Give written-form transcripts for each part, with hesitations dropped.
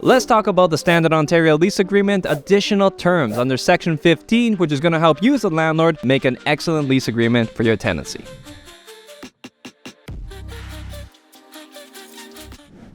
Let's talk about the Standard Ontario Lease Agreement Additional Terms under Section 15, which is going to help you as a landlord make an excellent lease agreement for your tenancy.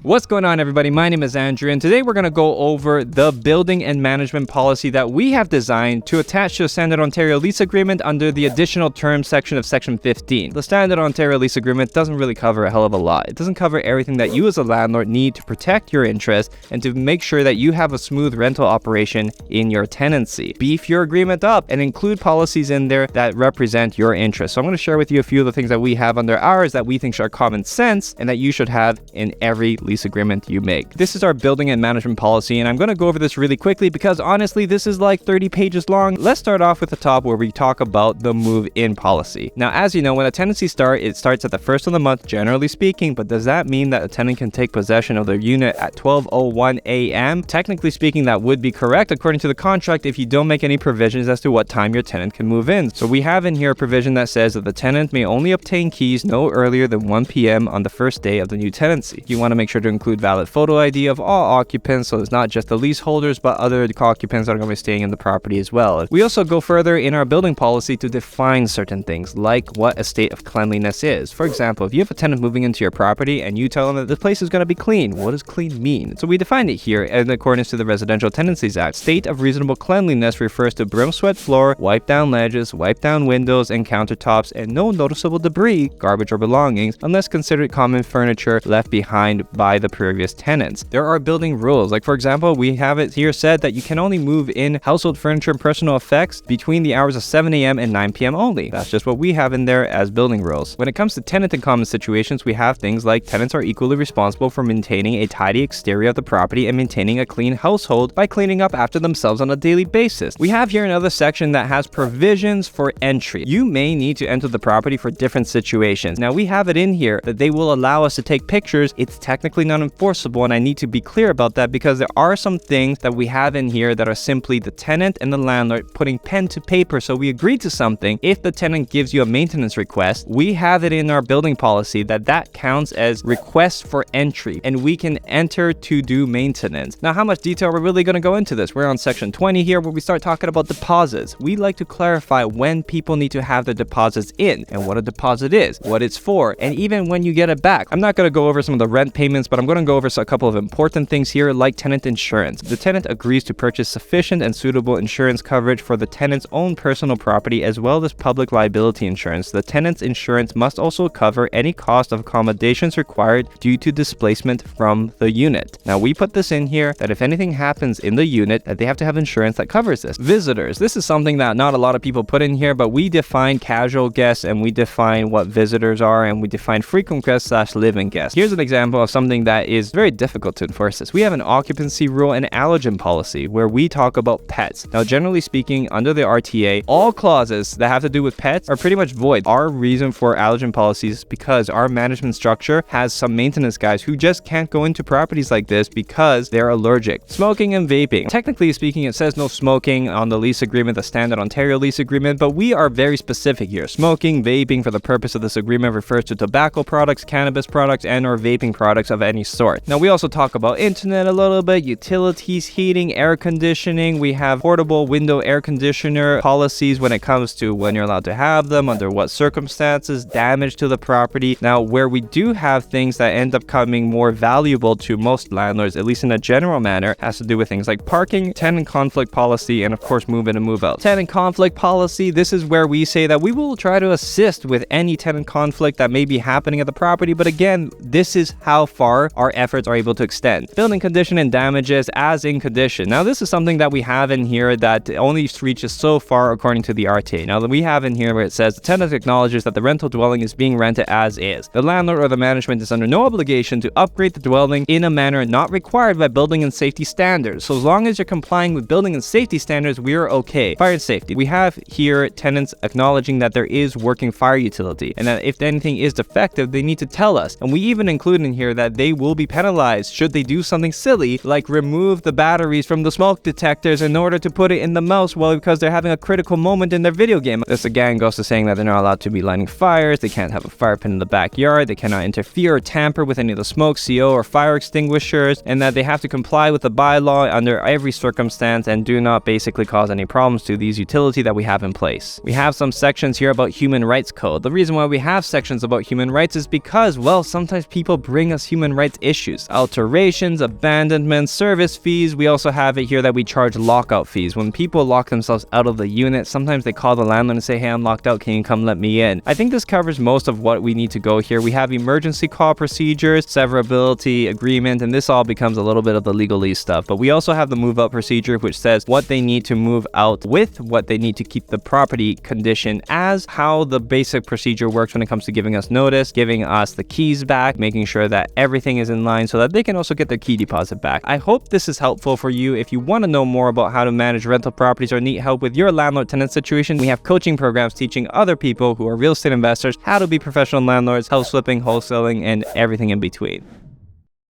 What's going on, everybody? My name is Andrew, and today we're going to go over the building and management policy that we have designed to attach to a Standard Ontario Lease Agreement under the Additional Terms section of Section 15. The Standard Ontario Lease Agreement doesn't really cover a hell of a lot. It doesn't cover everything that you as a landlord need to protect your interests and to make sure that you have a smooth rental operation in your tenancy. Beef your agreement up and include policies in there that represent your interests. So I'm going to share with you a few of the things that we have under ours that we think are common sense and that you should have in every lease agreement you make. This is our building and management policy, and I'm going to go over this really quickly because honestly this is like 30 pages long. Let's start off with the top where we talk about the move-in policy. Now, as you know, when a tenancy starts, it starts at the first of the month, generally speaking, but does that mean that a tenant can take possession of their unit at 12:01 a.m.? Technically speaking, that would be correct according to the contract if you don't make any provisions as to what time your tenant can move in. So we have in here a provision that says that the tenant may only obtain keys no earlier than 1 p.m. on the first day of the new tenancy. You want to make sure to include valid photo ID of all occupants, so it's not just the leaseholders but other occupants that are going to be staying in the property as well. We also go further in our building policy to define certain things like what a state of cleanliness is. For example, if you have a tenant moving into your property and you tell them that the place is going to be clean, what does clean mean? So we define it here in accordance to the Residential Tenancies Act. State of reasonable cleanliness refers to broom swept floor, wipe down ledges, wipe down windows and countertops, and no noticeable debris, garbage or belongings, unless considered common furniture left behind by the previous tenants. There are building rules, like for example, we have it here said that you can only move in household furniture and personal effects between the hours of 7 a.m. and 9 p.m. only. That's just what we have in there as building rules. When it comes to tenant and common situations, we have things like tenants are equally responsible for maintaining a tidy exterior of the property and maintaining a clean household by cleaning up after themselves on a daily basis. We have here another section that has provisions for entry. You may need to enter the property for different situations. Now we have it in here that they will allow us to take pictures. It's technically not enforceable, and I need to be clear about that because there are some things that we have in here that are simply the tenant and the landlord putting pen to paper. So we agreed to something. If the tenant gives you a maintenance request, we have it in our building policy that counts as request for entry and we can enter to do maintenance. Now, how much detail are we really going to go into this? We're on section 20 here where we start talking about deposits. We like to clarify when people need to have their deposits in and what a deposit is, what it's for, and even when you get it back. I'm not going to go over some of the rent payments, but I'm going to go over a couple of important things here like tenant insurance. The tenant agrees to purchase sufficient and suitable insurance coverage for the tenant's own personal property as well as public liability insurance. The tenant's insurance must also cover any cost of accommodations required due to displacement from the unit. Now we put this in here that if anything happens in the unit that they have to have insurance that covers this. Visitors. This is something that not a lot of people put in here, but we define casual guests and we define what visitors are and we define frequent guests / living guests. Here's an example of something that is very difficult to enforce this. We have an occupancy rule and allergen policy where we talk about pets. Now, generally speaking, under the RTA, all clauses that have to do with pets are pretty much void. Our reason for allergen policies is because our management structure has some maintenance guys who just can't go into properties like this because they're allergic. Smoking and vaping. Technically speaking, it says no smoking on the lease agreement, the Standard Ontario Lease Agreement, but we are very specific here. Smoking, vaping for the purpose of this agreement refers to tobacco products, cannabis products, and or vaping products of any sort. Now, we also talk about internet a little bit, utilities, heating, air conditioning. We have portable window air conditioner policies when it comes to when you're allowed to have them, under what circumstances, damage to the property. Now, where we do have things that end up coming more valuable to most landlords, at least in a general manner, has to do with things like parking, tenant conflict policy, and of course move in and move out. Tenant conflict policy, this is where we say that we will try to assist with any tenant conflict that may be happening at the property, but again, this is how far our efforts are able to extend. Building condition and damages as in condition. Now, this is something that we have in here that only reaches so far according to the RTA. Now, we have in here where it says the tenant acknowledges that the rental dwelling is being rented as is. The landlord or the management is under no obligation to upgrade the dwelling in a manner not required by building and safety standards. So as long as you're complying with building and safety standards, we are okay. Fire and safety. We have here tenants acknowledging that there is working fire utility and that if anything is defective, they need to tell us. And we even include in here that they will be penalized should they do something silly like remove the batteries from the smoke detectors in order to put it in the mouse because they're having a critical moment in their video game. This again goes to saying that they're not allowed to be lighting fires, they can't have a fire pit in the backyard, they cannot interfere or tamper with any of the smoke, CO, or fire extinguishers, and that they have to comply with the bylaw under every circumstance and do not basically cause any problems to these utility that we have in place. We have some sections here about human rights code. The reason why we have sections about human rights is because, well, sometimes people bring us human rights issues, alterations, abandonment, service fees. We also have it here that we charge lockout fees. When people lock themselves out of the unit, sometimes they call the landlord and say, hey, I'm locked out, can you come let me in? I think this covers most of what we need to go here. We have emergency call procedures, severability agreement, and this all becomes a little bit of the legalese stuff. But we also have the move out procedure, which says what they need to move out with, what they need to keep the property condition as, how the basic procedure works when it comes to giving us notice, giving us the keys back, making sure that everything is in line so that they can also get their key deposit back. I hope this is helpful for you. If you want to know more about how to manage rental properties or need help with your landlord-tenant situation, we have coaching programs teaching other people who are real estate investors how to be professional landlords, house flipping, wholesaling, and everything in between.